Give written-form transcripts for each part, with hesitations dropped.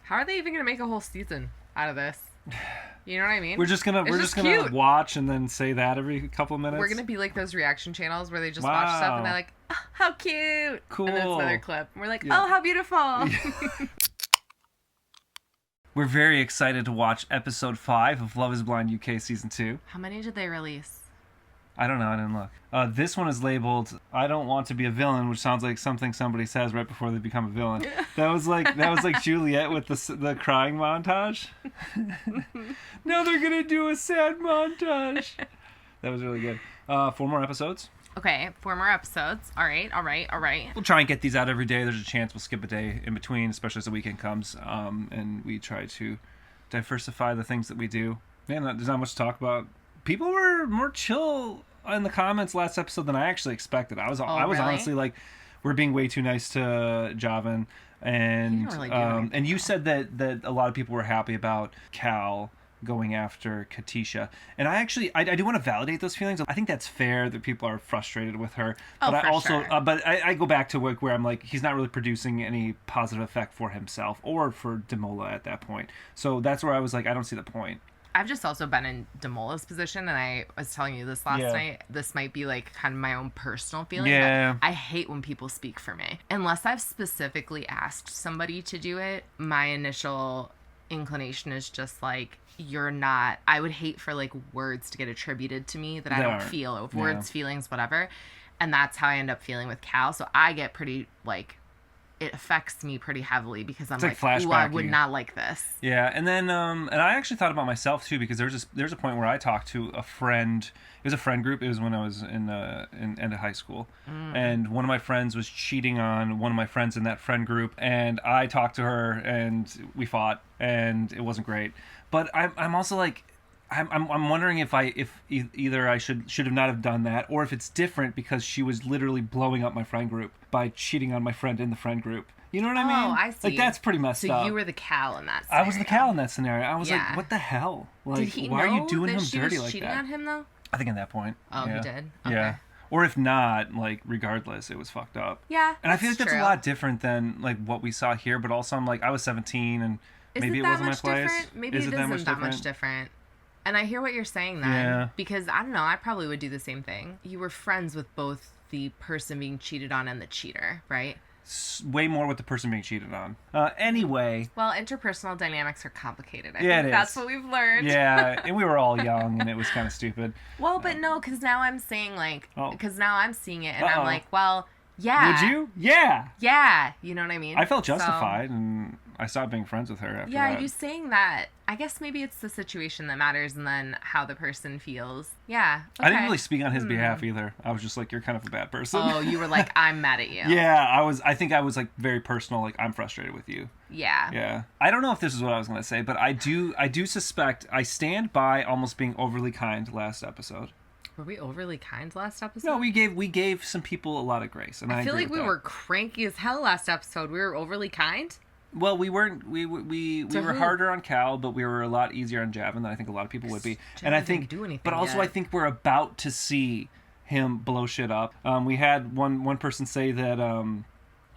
How are they even gonna make a whole season out of this? You know what I mean? We're just gonna watch and then say that every couple of minutes. We're gonna be like those reaction channels where they just watch stuff and they're like, oh, how cute. Cool. And then it's another clip. And we're like, oh, how beautiful. We're very excited to watch episode 5 of Love is Blind UK season 2. How many did they release? I don't know. I didn't look. This one is labeled "I don't want to be a villain," which sounds like something somebody says right before they become a villain. That was like Juliet with the crying montage. Now they're gonna do a sad montage. That was really good. 4 more episodes. Okay, 4 more episodes. All right. We'll try and get these out every day. There's a chance we'll skip a day in between, especially as the weekend comes. And we try to diversify the things that we do. Man, there's not much to talk about. People were more chill in the comments last episode than I actually expected. I was really? honestly like, we're being way too nice to Javin, and really and you said that a lot of people were happy about Cal going after Katisha, and I do want to validate those feelings. I think that's fair that people are frustrated with her, but I also but I go back to where I'm like, he's not really producing any positive effect for himself or for Demola at that point. So that's where I was like, I don't see the point. I've just also been in Demola's position, and I was telling you this last night. This might be like kind of my own personal feeling. Yeah. I hate when people speak for me. Unless I've specifically asked somebody to do it, my initial inclination is just like, you're not... I would hate for like words to get attributed to me that I don't feel. Of words, feelings, whatever. And that's how I end up feeling with Cal. So I get pretty like... It affects me pretty heavily because I'm like, ooh, I would not like this. Yeah, and then and I actually thought about myself too, because there's a point where I talked to a friend. It was a friend group. It was when I was in end of high school, and one of my friends was cheating on one of my friends in that friend group, and I talked to her, and we fought, and it wasn't great. But I'm also like, I'm wondering if either I should have not have done that, or if it's different because she was literally blowing up my friend group by cheating on my friend in the friend group. You know what I mean? Oh, I see. Like, that's pretty messed up. So you were the Cal in that scenario. I was the Cal in that scenario. I was like, what the hell? Like, Did he why know are you doing him that she dirty was like cheating that? on him though? I think at that point. Oh, yeah. he did? Okay. Yeah. Or if not, like, regardless, it was fucked up. Yeah, and I feel like that's true. a lot different than like what we saw here, but also I'm like, I was 17 and maybe it wasn't my place. Maybe it isn't that much different. And I hear what you're saying then. Yeah. Because, I don't know, I probably would do the same thing. You were friends with both the person being cheated on and the cheater, right? Way more with the person being cheated on. Anyway. Well, interpersonal dynamics are complicated. I think that's what we've learned. Yeah, and we were all young and it was kind of stupid. Well, but no, because now I'm saying like, because now I'm seeing it and I'm like, well, yeah. Would you? Yeah. Yeah. You know what I mean? I felt justified and I stopped being friends with her after that. Yeah, you saying that. I guess maybe it's the situation that matters and then how the person feels. Yeah. Okay. I didn't really speak on his behalf either. I was just like, you're kind of a bad person. Oh, you were like, I'm mad at you. Yeah, I think I was like very personal, like, I'm frustrated with you. Yeah. Yeah. I don't know if this is what I was going to say, but I do suspect, I stand by almost being overly kind last episode. Were we overly kind last episode? No, we gave some people a lot of grace, and I feel agree like with we that. were cranky as hell last episode. We were overly kind. Well, we weren't. We were harder on Cal, but we were a lot easier on Javin than I think a lot of people would be. And I think, but also yet. I think we're about to see him blow shit up. We had one person say that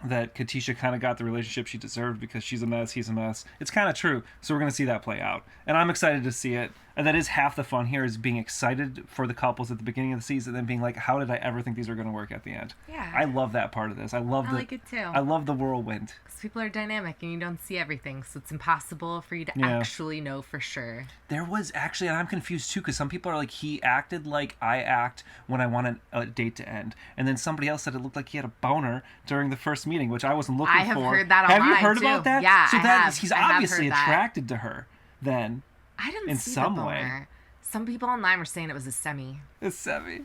that Katisha kind of got the relationship she deserved because she's a mess, he's a mess. It's kind of true. So we're going to see that play out. And I'm excited to see it. And that is half the fun here, is being excited for the couples at the beginning of the season and then being like, how did I ever think these were going to work at the end? Yeah. I love that part of this. I like it too. I love the whirlwind. Because people are dynamic and you don't see everything. So it's impossible for you to actually know for sure. There was actually, and I'm confused too, because some people are like, he acted like I act when I want a date to end. And then somebody else said it looked like he had a boner during the first meeting, which I wasn't looking for. I have heard that online. Have you heard about that? Yeah, so I have. He's obviously attracted to her then. I didn't in see some the boner. way. Some people online were saying it was a semi. A semi.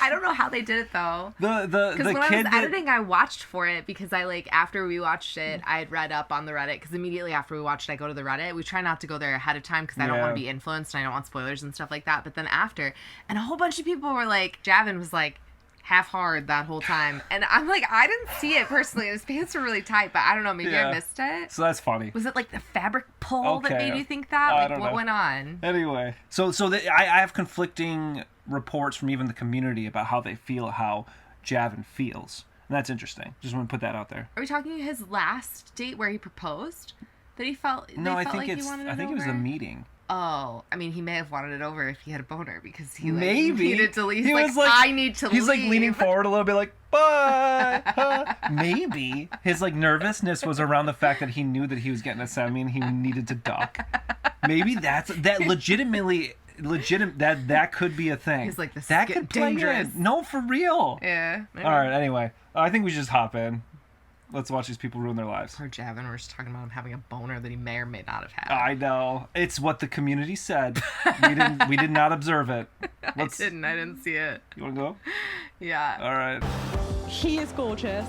I don't know how they did it though. Because when I was editing, I watched for it because after we watched it, I had read up on the Reddit. Because immediately after we watched it, I go to the Reddit. We try not to go there ahead of time because I don't want to be influenced and I don't want spoilers and stuff like that. But then after, and a whole bunch of people were like, Javin was like, half hard that whole time. And I'm like, I didn't see it personally. His pants were really tight, but I don't know, maybe I missed it. So that's funny. Was it like the fabric pull that made you think that? Like, what went on? Anyway. So I have conflicting reports from even the community about how they feel how Javin feels. And that's interesting. Just want to put that out there. Are we talking his last date where he proposed? That he felt. No, they I felt think like it's. He wanted I think it was over? a meeting. Oh, I mean, he may have wanted it over if he had a boner because he like Maybe needed to leave. he He's was like, like, I need to leave. He's like leaning forward a little bit, like bye. Maybe his like nervousness was around the fact that he knew that he was getting a semi and he needed to duck. Maybe that legitimately. That could be a thing. He's like, this that is could play dangerous. in. No, for real. Yeah. All right. Anyway, I think we should just hop in. Let's watch these people ruin their lives. Poor Javin. We're just talking about him having a boner that he may or may not have had. I know. It's what the community said. We did not observe it. I didn't see it. You want to go? Yeah. All right. He is gorgeous.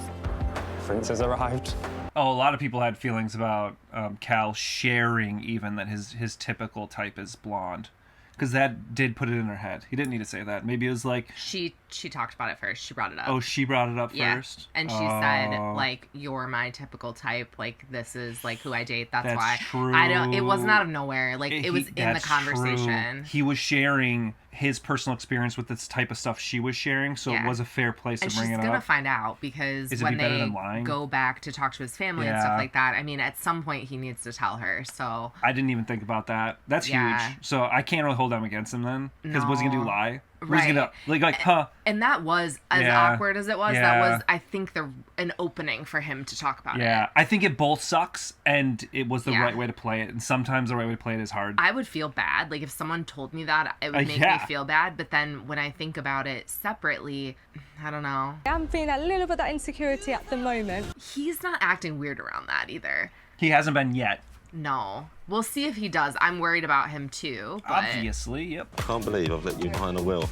Prince has arrived. Oh, a lot of people had feelings about Cal sharing even that his typical type is blonde. Because that did put it in her head. He didn't need to say that. Maybe it was like... She talked about it first. She brought it up. Oh, she brought it up first? And she said, like, you're my typical type. Like, this is, like, who I date. That's why. True. It wasn't out of nowhere. Like, it was in the conversation. True. He was sharing his personal experience with this type of stuff she was sharing, so it was a fair place to bring it up. And she's going to find out because when they go back to talk to his family and stuff like that, I mean, at some point he needs to tell her, so... I didn't even think about that. That's huge. So I can't really hold them against him then, because what's he going to do, lie? Right. He's gonna, like, huh? And that was, as awkward as it was, that was, I think, an opening for him to talk about it. Yeah, I think it both sucks, and it was the right way to play it, and sometimes the right way to play it is hard. I would feel bad. Like, if someone told me that, it would make me feel bad, but then when I think about it separately, I don't know. I'm feeling a little bit of that insecurity at the moment. He's not acting weird around that either. He hasn't been yet. No. We'll see if he does. I'm worried about him too. But... Obviously, yep. I can't believe I've let you behind the wheel.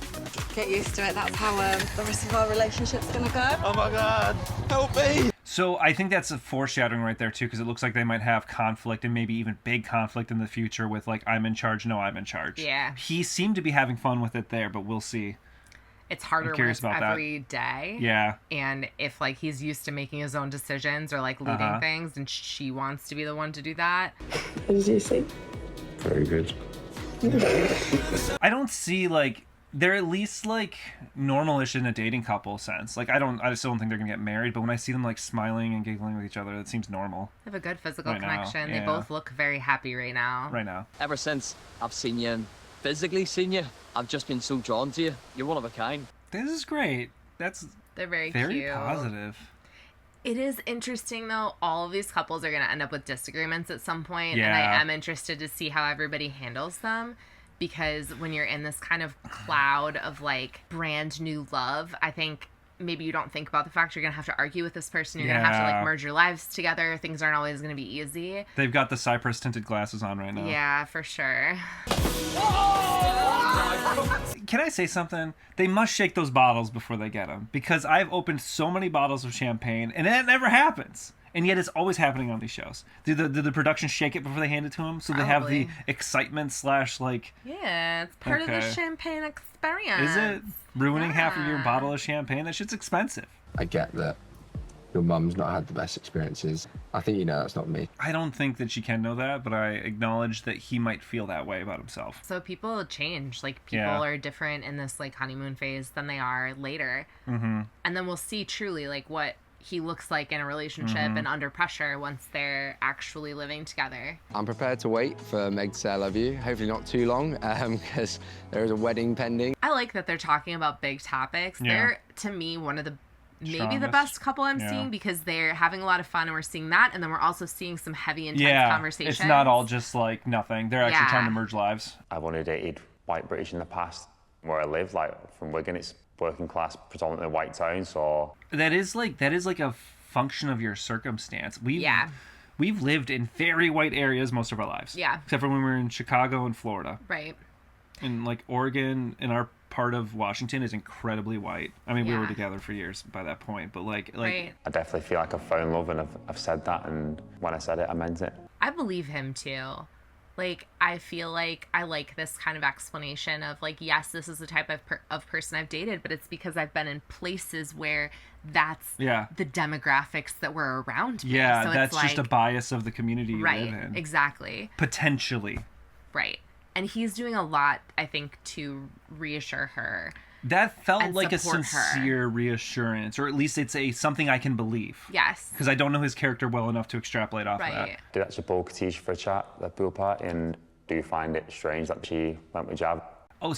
Get used to it. That's how the rest of our relationship's gonna go. Oh my God, help me! So I think that's a foreshadowing right there too, because it looks like they might have conflict and maybe even big conflict in the future with like, I'm in charge, no, I'm in charge. Yeah. He seemed to be having fun with it there, but we'll see. It's harder when it's every day. Yeah. And if, like, he's used to making his own decisions or, like, leading things, and she wants to be the one to do that. What did you see? Very good. I don't see, like, they're at least, like, normal-ish in a dating couple sense. Like, I still don't think they're gonna get married, but when I see them, like, smiling and giggling with each other, it seems normal. They have a good physical connection. Yeah. They both look very happy right now. Right now. Ever since I've seen you and physically seen you, I've just been so drawn to you. You're one of a kind. This is great. They're very very positive. It is interesting, though. All of these couples are going to end up with disagreements at some point, Yeah. and I am interested to see how everybody handles them. Because when you're in this kind of cloud of, like, brand new love, I think maybe you don't think about the fact you're going to have to argue with this person. You're going to have to, like, merge your lives together. Things aren't always going to be easy. They've got the cypress tinted glasses on right now. Yeah, for sure. Can I say something? They must shake those bottles before they get them, because I've opened so many bottles of champagne and that never happens. And yet it's always happening on these shows. Do the production shake it before they hand it to them? So they have the excitement / like... Yeah, it's part of the champagne experience. Is it? Ruining half of your bottle of champagne? That shit's expensive. I get that your mum's not had the best experiences. I think you know that's not me. I don't think that she can know that, but I acknowledge that he might feel that way about himself. So people change. Like, people are different in this, like, honeymoon phase than they are later. Mm-hmm. And then we'll see truly, like, what he looks like in a relationship and under pressure once they're actually living together. I'm prepared to wait for Meg to say I love you. Hopefully not too long, because there is a wedding pending. I like that they're talking about big topics. Yeah. They're, to me, one of the maybe the Strongest. best couple I'm seeing, because they're having a lot of fun and we're seeing that, and then we're also seeing some heavy, intense conversations. It's not all just like nothing. They're actually trying to merge lives. I've only dated white British in the past. Where I live, like from Wigan, it's working class, predominantly white town, so... That is like a function of your circumstance. We've lived in very white areas most of our lives. Yeah. Except for when we were in Chicago and Florida. Right. And like Oregon and our part of Washington is incredibly white. I mean, we were together for years by that point, but like right. I definitely feel like I've found love, and I've said that, and when I said it, I meant it. I believe him too. Like, I feel like I like this kind of explanation of, like, yes, this is the type of person I've dated, but it's because I've been in places where that's the demographics that were around me. Yeah, so that's it's just like, a bias of the community you live in. Right, exactly. Potentially. Right. And he's doing a lot, I think, to reassure her That felt and like a support sincere reassurance, or at least it's something I can believe. Yes. Because I don't know his character well enough to extrapolate off of that. Right. Did actually pull Katisha for a chat at the pool party, and do you find it strange that she went with Jav? Oh,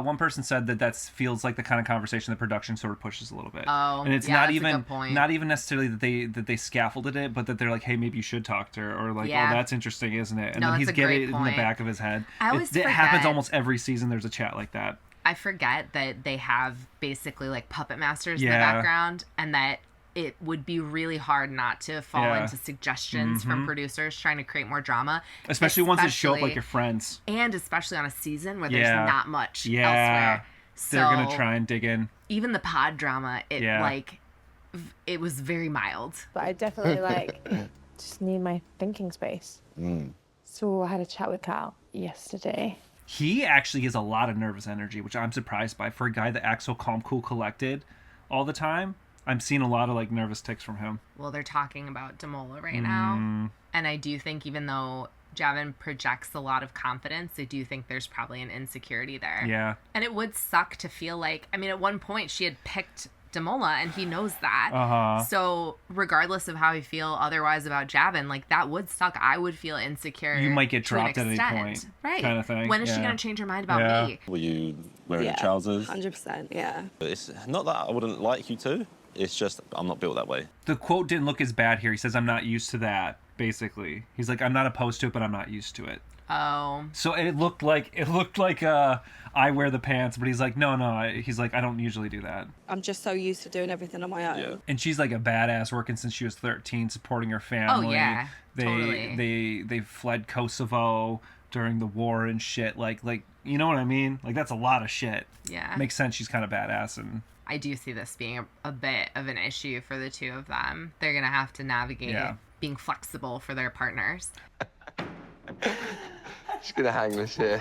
one person said that feels like the kind of conversation the production sort of pushes a little bit. Oh, and it's yeah, not that's a even good point. not even necessarily that they scaffolded it, but that they're like, hey, maybe you should talk to her, or like, Yeah. oh, that's interesting, isn't it? And No, then that's he's a getting great it in the point. back of his head. I always It happens forget. almost every season. There's a chat like that. I forget that they have basically like puppet masters in the Yeah. background, and that it would be really hard not to fall Yeah. into suggestions from producers trying to create more drama. Especially ones that show up like Especially- your friends. And especially on a season where Yeah. there's not much Yeah. elsewhere. So They're going to try and dig in. even the pod drama, Yeah. it was very mild. But I definitely just need my thinking space. So I had a chat with Cal yesterday. He actually has a lot of nervous energy, which I'm surprised by. For a guy that acts so calm, cool, collected all the time, I'm seeing a lot of like nervous tics from him. Well, they're talking about Damola right now. And I do think even though Javin projects a lot of confidence, I do think there's probably an insecurity there. Yeah. And it would suck to feel like, I mean, at one point she had picked Damola and he knows that. Uh-huh. So regardless of how I feel otherwise about Javin, like that would suck. I would feel insecure. You might get to an dropped at any extent. point, Right. kind of thing. When is she Yeah. going to change her mind about Yeah. me? Were you wearing Yeah, trousers? 100%, yeah. It's not that I wouldn't like you to. It's just I'm not built that way. The quote didn't look as bad here. He says, I'm not used to that, basically. He's like, I'm not opposed to it, but I'm not used to it. Oh. So it looked like I wear the pants, but he's like, no. He's like, I don't usually do that. I'm just so used to doing everything on my own. Yeah. And she's like a badass, working since she was 13, supporting her family. Oh, yeah. They Totally. they fled Kosovo during the war and shit. Like you know what I mean? Like that's a lot of shit. Yeah. Makes sense. She's kind of badass and. I do see this being a bit of an issue for the two of them. They're going to have to navigate Yeah. being flexible for their partners. Just gonna hang this here.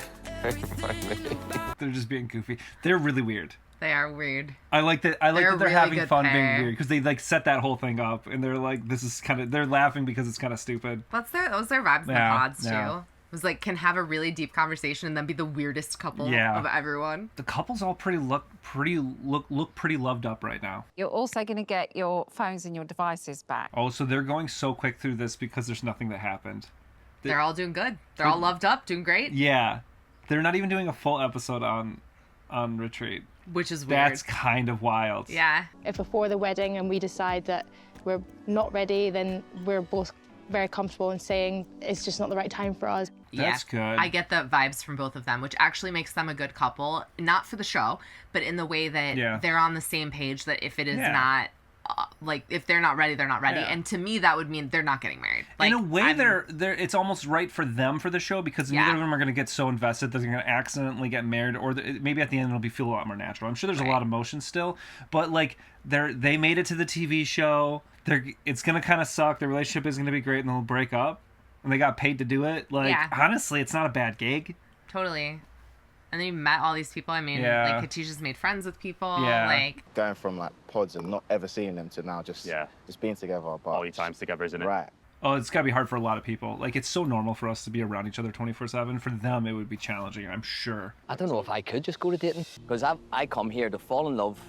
They're just being goofy. They're really weird. They are weird. I like that. I like They're that they're really having good fun pair. being weird because they like set that whole thing up and they're like, this is kind of. They're laughing because it's kind of stupid. Those are their vibes in the Yeah, pods, too. yeah. It was like, can have a really deep conversation and then be the weirdest couple Yeah. of everyone. The couple's all look pretty loved up right now. You're also going to get your phones and your devices back. Oh, so they're going so quick through this because there's nothing that happened. They're all doing good. They're all loved up, doing great, Yeah, they're not even doing a full episode on retreat. which is weird. That's kind of wild. Yeah. If before the wedding and we decide that we're not ready, then we're both very comfortable in saying it's just not the right time for us. That's good. I get the vibes from both of them, which actually makes them a good couple. Not for the show, but in the way that Yeah. they're on the same page that if it is Yeah. not, like, if they're not ready, they're not ready. Yeah. And to me, that would mean they're not getting married. Like, in a way, I'm- they're it's almost right for them for the show because Yeah. neither of them are going to get so invested that they're going to accidentally get married, or maybe at the end it'll feel a lot more natural. I'm sure there's a lot of emotion still, but like they made it to the TV show. It's going to kind of suck. Their relationship is going to be great, and they'll break up, and they got paid to do it. Like Yeah. honestly, it's not a bad gig. Totally. And then you met all these people. I mean, Yeah. like, Katisha's made friends with people. Yeah. Like, Going from like pods and not ever seeing them to now just being together. But All your times together, isn't it? right. Oh, it's got to be hard for a lot of people. Like it's so normal for us to be around each other 24/7. For them, it would be challenging. I'm sure. I don't know if I could just go to dating because I come here to fall in love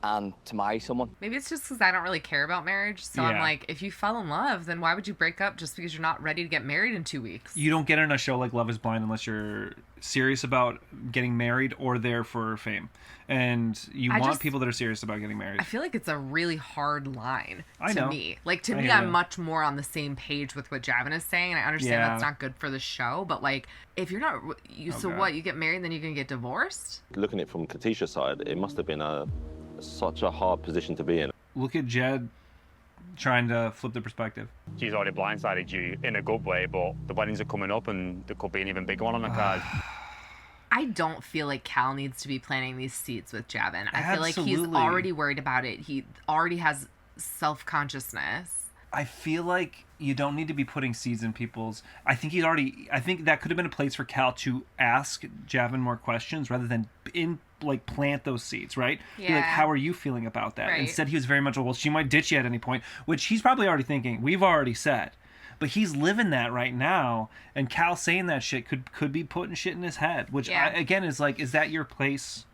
and to marry someone. maybe it's just because I don't really care about marriage. So I'm Yeah. like, if you fell in love, then why would you break up just because you're not ready to get married in 2 weeks? You don't get in a show like Love is Blind unless you're serious about getting married or there for fame. And you I want just- people that are serious about getting married. I feel like it's a really hard line I to know. me. Like, to I me, hear I'm ya. much more on the same page with what Javin is saying. And I understand Yeah. that's not good for the show. But, like, if you're not... so God. what? You get married, then you're going to get divorced? Looking at it from Katisha's side, it must have been such a hard position to be in. Look at Jed trying to flip the perspective. She's already blindsided you in a good way, but the weddings are coming up and there could be an even bigger one on the card. I don't feel like Cal needs to be planting these seeds with Javin. I feel like he's Absolutely. already worried about it. He already has self-consciousness. I feel like you don't need to be putting seeds in people's. I think that could have been a place for Cal to ask Javin more questions rather than plant those seeds, right? Be like, Yeah. how are you feeling about that? Right. Instead, he was very much, well, she might ditch you at any point, which he's probably already thinking. We've already said. But he's living that right now, and Cal saying that shit could be putting shit in his head, which Yeah. again is like, is that your place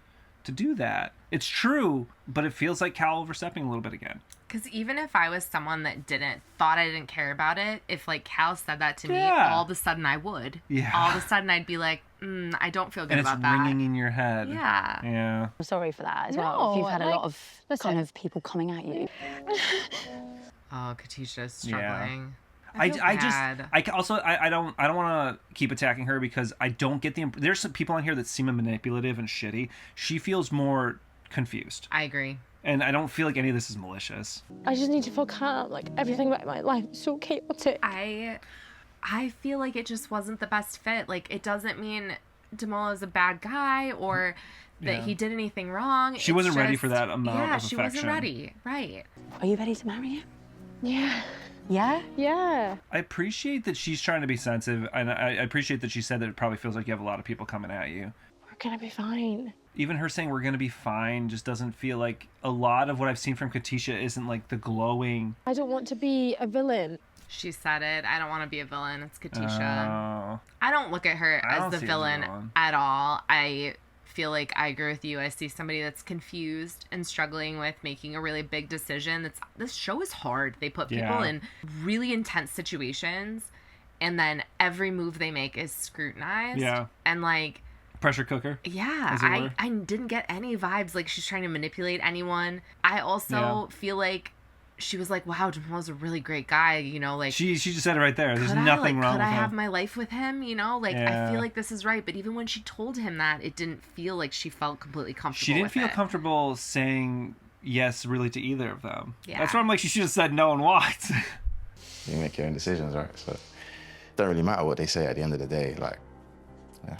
to do that. It's true, but it feels like Cal overstepping a little bit again. Because even if I was someone that thought I didn't care about it, if like Cal said that to me, all of a sudden I would. Yeah. All of a sudden I'd be like, I don't feel good And about it's that. ringing in your head. Yeah. Yeah. I'm sorry for that as well. No, If you've had a like, lot of kind of people coming at you. Oh, Katisha's struggling. I don't want to keep attacking her because I don't get there's some people on here that seem manipulative and shitty. She feels more confused. I agree. And I don't feel like any of this is malicious. I just need to feel calm. Like, everything about my life is so chaotic. I feel like it just wasn't the best fit. Like, it doesn't mean Demola's a bad guy or that he did anything wrong. She wasn't ready for that amount of affection. affection. Yeah, she wasn't ready. Right. Are you ready to marry him? Yeah. Yeah? Yeah. I appreciate that she's trying to be sensitive, and I appreciate that she said that it probably feels like you have a lot of people coming at you. We're gonna be fine. Even her saying we're going to be fine just doesn't feel like a lot of what I've seen from Katisha isn't like the glowing. I don't want to be a villain. She said it. I don't want to be a villain. It's Katisha. Oh. I don't look at her I as don't the see her as a villain villain. at all. I feel like I agree with you. I see somebody that's confused and struggling with making a really big decision. This show is hard. They put people in really intense situations, and then every move they make is scrutinized. Yeah. And like, Pressure cooker. yeah, as it were. I didn't get any vibes like she's trying to manipulate anyone. I also feel like she was like, wow, Jamal's a really great guy, you know, like She just said it right there. There's could nothing I, wrong could with I have him. my life with him, you know, like I feel like this is right. But even when she told him that, it didn't feel like she felt completely comfortable. She didn't with feel it. comfortable saying yes really to either of them. Yeah. That's why I'm like, she should have said no and walked. You make your own decisions, right? So it don't really matter what they say at the end of the day. Like, yeah.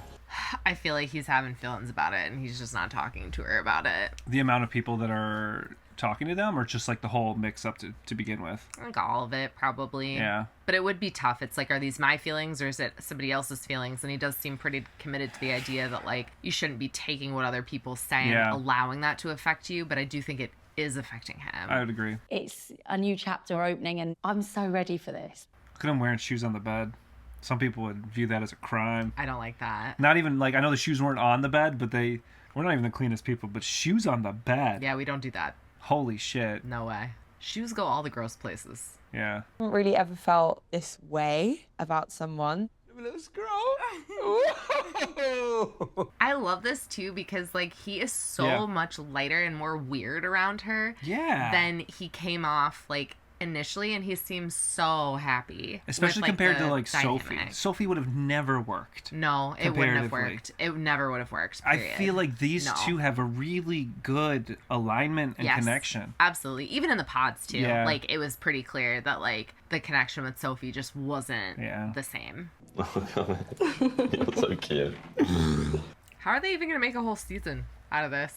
I feel like he's having feelings about it, and he's just not talking to her about it. The amount of people that are talking to them, or just like the whole mix up to begin with. I think all of it, probably. Yeah. But it would be tough. It's like, are these my feelings or is it somebody else's feelings? And he does seem pretty committed to the idea that, like, you shouldn't be taking what other people say and allowing that to affect you. But I do think it is affecting him. I would agree. It's a new chapter opening, and I'm so ready for this. Look at him wearing shoes on the bed. Some people would view that as a crime. I don't like that. Not even, like, I know the shoes weren't on the bed, but we're not even the cleanest people, but shoes on the bed. Yeah, we don't do that. Holy shit. No way. Shoes go all the gross places. Yeah. I haven't really ever felt this way about someone. Let's go. I love this too because like he is so much lighter and more weird around her than he came off like initially, and he seems so happy. Especially with, like, compared to the like Sophie. dynamic. Sophie would have never worked. No, it wouldn't have worked. It never would have worked. I period. feel like these No. two have a really good alignment and Yes, connection. Absolutely. Even in the pods too. Yeah. Like it was pretty clear that like the connection with Sophie just wasn't the same. You're so cute. How are they even gonna make a whole season out of this?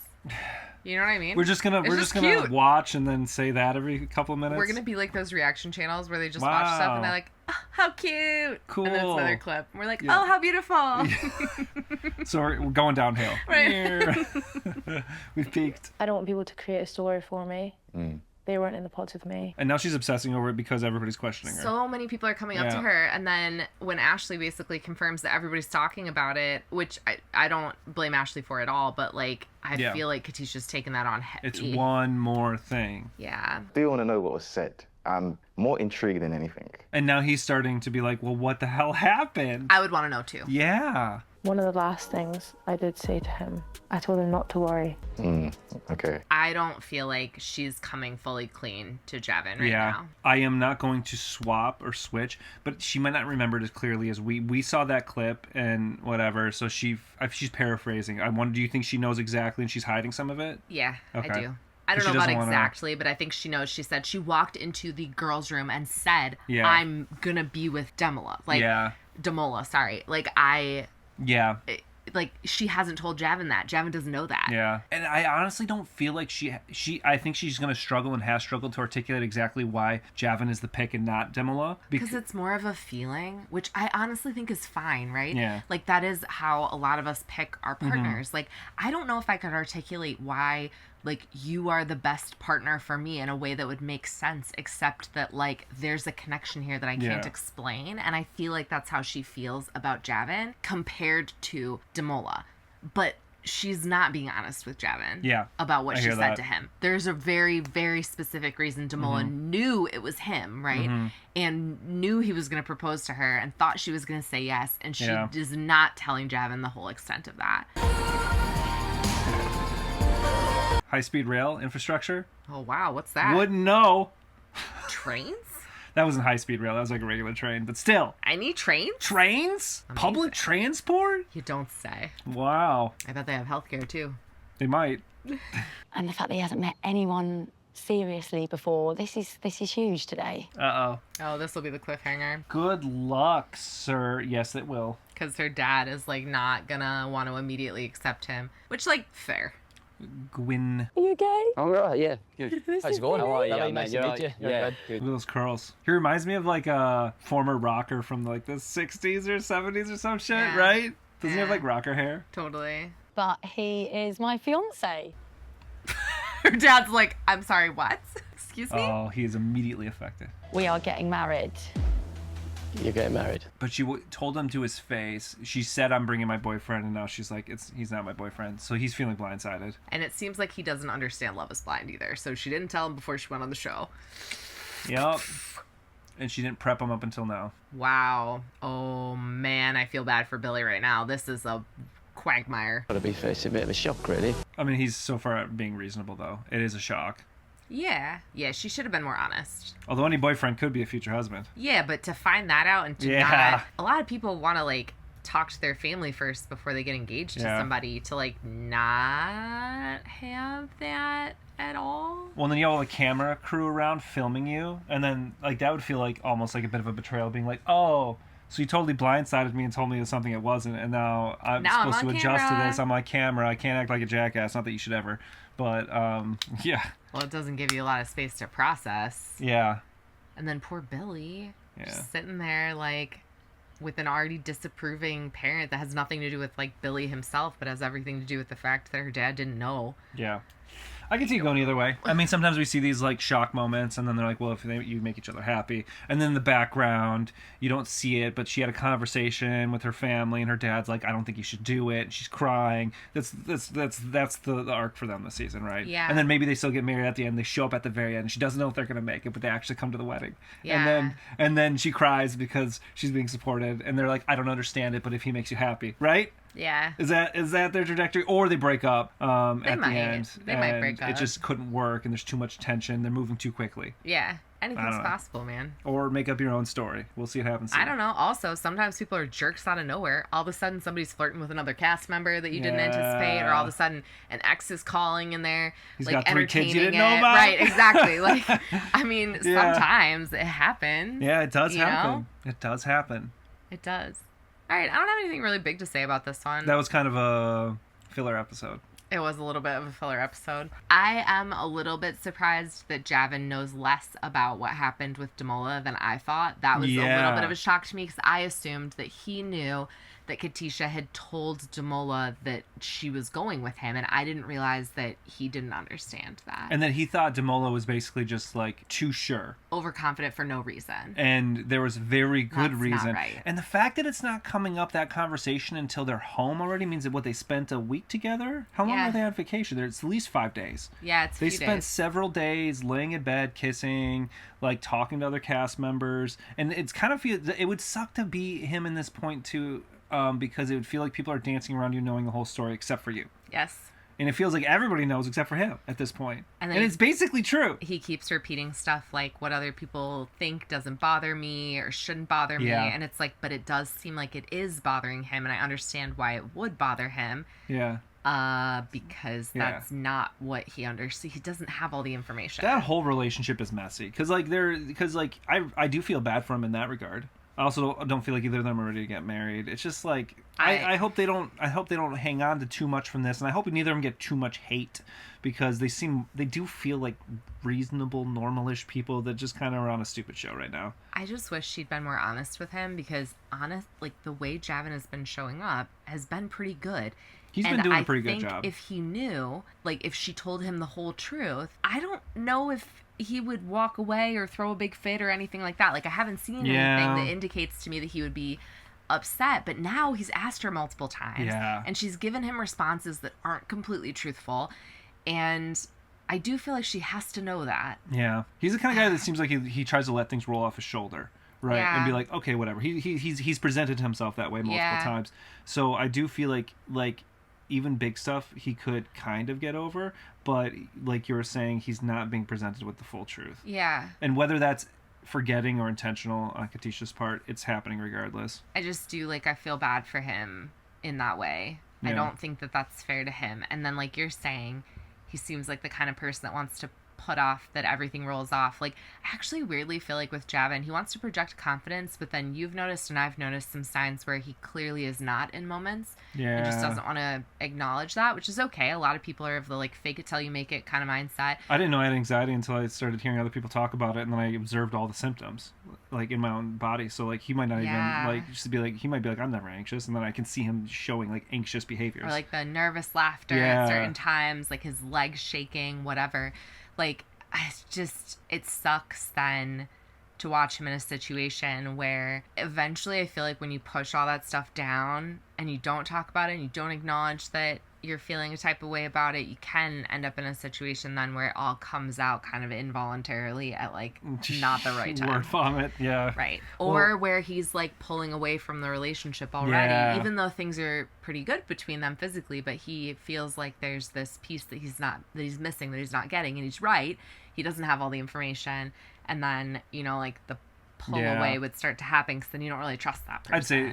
You know what I mean? We're just gonna cute. watch and then say that every couple of minutes. We're gonna be like those reaction channels where they just watch stuff and they're like, oh, how cute. Cool. And then it's another clip. And we're like, oh, how beautiful. So we're going downhill. Right. We've peaked. I don't want people to create a story for me. They weren't in the pods with me. And now she's obsessing over it because everybody's questioning her. So many people are coming up to her, and then when Ashley basically confirms that everybody's talking about it, which I don't blame Ashley for at all, but like I feel like Katisha's taken that on heavy. It's one more thing. Yeah. Do you want to know what was said? I'm more intrigued than anything. And now he's starting to be like, well, what the hell happened? I would want to know too. Yeah. One of the last things I did say to him, I told him not to worry. Okay. I don't feel like she's coming fully clean to Javin right now. I am not going to swap or switch, but she might not remember it as clearly as we saw that clip and whatever. So she's paraphrasing. Do you think she knows exactly and she's hiding some of it? Yeah, Okay. I do. I don't know about exactly, but I think she knows. She said she walked into the girls' room and said, I'm going to be with Demola. Like, Demola, sorry. Like, like she hasn't told Javin that. Javin doesn't know that. Yeah. And I honestly don't feel like I think she's going to struggle and has struggled to articulate exactly why Javin is the pick and not Demola. Because it's more of a feeling, which I honestly think is fine, right? Yeah. Like that is how a lot of us pick our partners. Like I don't know if I could articulate why like you are the best partner for me in a way that would make sense, except that like there's a connection here that I can't explain. And I feel like that's how she feels about Javin compared to Demola. But she's not being honest with Javin Yeah, about what I she hear said that. to him. There's a very, very specific reason Damola knew it was him, right? And knew he was going to propose to her and thought she was going to say yes. And she is not telling Javin the whole extent of that. High-speed rail infrastructure? Oh, wow. What's that? Wouldn't know. Trains? That wasn't high-speed rail. That was like a regular train. But still. I need trains? Trains? Amazing. Public transport? You don't say. Wow. I bet they have healthcare, too. They might. And the fact that he hasn't met anyone seriously before, this is huge today. Uh-oh. Oh, this will be the cliffhanger. Good luck, sir. Yes, it will. Because her dad is, like, not gonna want to immediately accept him. Which, like, fair. Gwyn. Are you okay? All right, yeah. Good. How's it going? How are you? Lovely, Yeah, nice man, to you're meet you. right. Yeah, Look at those curls. He reminds me of like a former rocker from like the 60s or 70s or some shit, Yeah. right? Doesn't he have Yeah. like rocker hair? Totally. But he is my fiance. Her dad's like, I'm sorry, what? Excuse me? Oh, he is immediately affected. We are getting married. You're getting married. But she told him to his face. She said, "I'm bringing my boyfriend," and now she's like, he's not my boyfriend." So he's feeling blindsided. And it seems like he doesn't understand Love is Blind either. So she didn't tell him before she went on the show. Yep. And she didn't prep him up until now. Wow. Oh, man, I feel bad for Billy right now. This is a quagmire. Gotta be facing a bit of a shock, really. I mean, he's so far being reasonable, though. It is a shock. Yeah. Yeah, she should have been more honest. Although any boyfriend could be a future husband. Yeah, but to find that out and to not... A lot of people want to, like, talk to their family first before they get engaged to somebody to, like, not have that at all. Well, then you have all the camera crew around filming you, and then, like, that would feel like almost like a bit of a betrayal, being like, oh... So you totally blindsided me and told me it was something it wasn't, and now I'm supposed to adjust to this. I'm on camera. I can't act like a jackass. Not that you should ever, but yeah. Well, it doesn't give you a lot of space to process. Yeah. And then poor Billy, Yeah. just sitting there like with an already disapproving parent that has nothing to do with like Billy himself, but has everything to do with the fact that her dad didn't know. Yeah. I can see it going either way. I mean, sometimes we see these like shock moments, and then they're like, "Well, if you make each other happy," and then in the background you don't see it, but she had a conversation with her family, and her dad's like, "I don't think you should do it." And she's crying. That's the arc for them this season, right? Yeah. And then maybe they still get married at the end. They show up at the very end. And she doesn't know if they're gonna make it, but they actually come to the wedding. Yeah. And then she cries because she's being supported, and they're like, "I don't understand it, but if he makes you happy, right?" Yeah. Is that their trajectory, or they break up at the end? They might break up. It just couldn't work, and there's too much tension. They're moving too quickly. Yeah. Anything's don't know. possible, man. Or make up your own story. We'll see what happens. I don't know. Also, sometimes people are jerks out of nowhere. All of a sudden, somebody's flirting with another cast member that you didn't anticipate, or all of a sudden, an ex is calling in there, He's like got 3 kids you entertaining didn't know it. about. Right? Exactly. Like, I mean, Yeah. sometimes it happens. Yeah, it does you happen. know? It does happen. It does. All right, I don't have anything really big to say about this one. That was kind of a filler episode. It was a little bit of a filler episode. I am a little bit surprised that Javin knows less about what happened with Damola than I thought. That was a little bit of a shock to me because I assumed that he knew that Katisha had told Damola that she was going with him, and I didn't realize that he didn't understand that. And then he thought Damola was basically just like too sure. Overconfident for no reason. And there was very good That's reason. not right. And the fact that it's not coming up, that conversation, until they're home already means that what, they spent a week together? How long Yeah. were they on vacation? It's at least 5 days. Yeah, it's a They few spent days. several days laying in bed, kissing, like talking to other cast members. And it's kind of it would suck to be him in this point too, because it would feel like people are dancing around you knowing the whole story except for you. Yes. And it feels like everybody knows except for him at this point. And And, then it's basically true. He keeps repeating stuff like what other people think doesn't bother me or shouldn't bother me. Yeah. And it's like, but it does seem like it is bothering him. And I understand why it would bother him. Yeah. Because Yeah. that's not what he understands. He doesn't have all the information. That whole relationship is messy. Because I do feel bad for him in that regard. I also don't feel like either of them are ready to get married. It's just like I hope they don't hang on to too much from this, and I hope neither of them get too much hate, because they do feel like reasonable, normalish people that just kind of are on a stupid show right now. I just wish she'd been more honest with him, because the way Javin has been showing up has been pretty good. He's been doing a pretty good job. If he knew, like if she told him the whole truth, I don't know if he would walk away or throw a big fit or anything like that. Like I haven't seen anything that indicates to me that he would be upset, but now he's asked her multiple times. Yeah. And she's given him responses that aren't completely truthful. And I do feel like she has to know that. Yeah. He's the kind of guy that seems like he tries to let things roll off his shoulder. Right. Yeah. And be like, okay, whatever. He's presented himself that way multiple times. So I do feel like even big stuff he could kind of get over, but like you were saying, he's not being presented with the full truth. Yeah. And whether that's forgetting or intentional on Katisha's part, it's happening regardless. I just do, like, I feel bad for him in that way. Yeah. I don't think that that's fair to him. And then, like you're saying, he seems like the kind of person that wants to put off that everything rolls off. Like, I actually weirdly feel like with Javin, he wants to project confidence, but then you've noticed and I've noticed some signs where he clearly is not in moments. Yeah. And just doesn't want to acknowledge that, which is okay. A lot of people are of the, like, fake it till you make it kind of mindset. I didn't know I had anxiety until I started hearing other people talk about it, and then I observed all the symptoms, like, in my own body. So, like, he might not even, like, just be like, he might be like, I'm never anxious, and then I can see him showing, like, anxious behaviors. Or, like, the nervous laughter at certain times, like, his legs shaking, whatever. Like, it sucks then to watch him in a situation where eventually I feel like when you push all that stuff down and you don't talk about it and you don't acknowledge that you're feeling a type of way about it, you can end up in a situation then where it all comes out kind of involuntarily at, like, not the right time. Word vomit, yeah. Right. Or where he's, like, pulling away from the relationship already, even though things are pretty good between them physically, but he feels like there's this piece that he's missing, that he's not getting, and he's right. He doesn't have all the information, and then, you know, like, the pull away would start to happen because then you don't really trust that person. I'd say,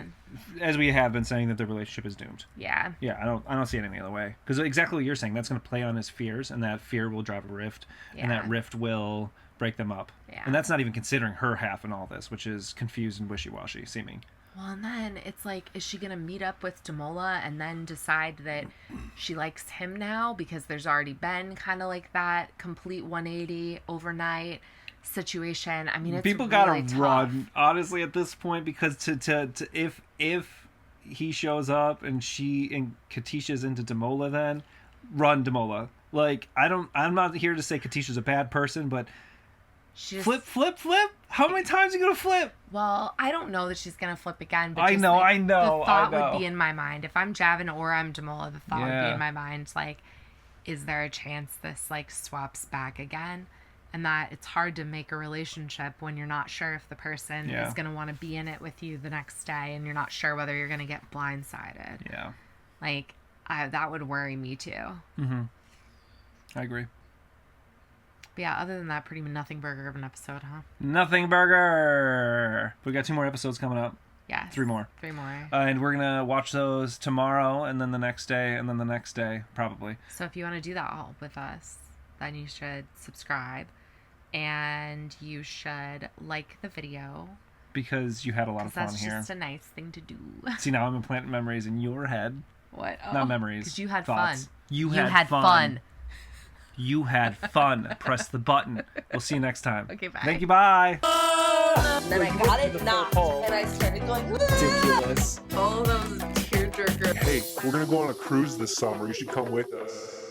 as we have been saying, that the relationship is doomed. Yeah. Yeah, I don't see it any other way. Because exactly what you're saying, that's going to play on his fears, and that fear will drive a rift, and that rift will break them up. Yeah. And that's not even considering her half in all this, which is confused and wishy-washy seeming. Well, and then it's like, is she going to meet up with Damola and then decide that she likes him now? Because there's already been kind of like that complete 180 overnight situation. I mean, it's people really gotta tough. run, honestly, at this point, because to if he shows up and Katisha's into Damola, then run Damola. Like, I'm not here to say Katisha's a bad person, but flip. How many times are you gonna flip? Well, I don't know that she's gonna flip again. But I know. The thought would be in my mind. If I'm Javin or I'm Damola, the thought would be in my mind, like, is there a chance this, like, swaps back again? And that it's hard to make a relationship when you're not sure if the person is gonna want to be in it with you the next day, and you're not sure whether you're gonna get blindsided. Yeah. Like, that would worry me too. Mm-hmm. I agree. But yeah, other than that, pretty nothing burger of an episode, huh? Nothing burger. We got 2 more episodes coming up. Yeah. 3 more. 3 more. And we're going to watch those tomorrow, and then the next day, and then the next day, probably. So if you want to do that all with us, then you should subscribe. And you should like the video. Because you had a lot of fun here. That's just a nice thing to do. See, now I'm implanting memories in your head. What? Oh, not memories. Because you had thoughts. fun. You had fun. You had fun. Press the button. We'll see you next time. Okay, bye. Thank you. Bye. And then I got it knocked, and I started going, ridiculous. all those tearjerker. Hey, we're gonna go on a cruise this summer. You should come with us.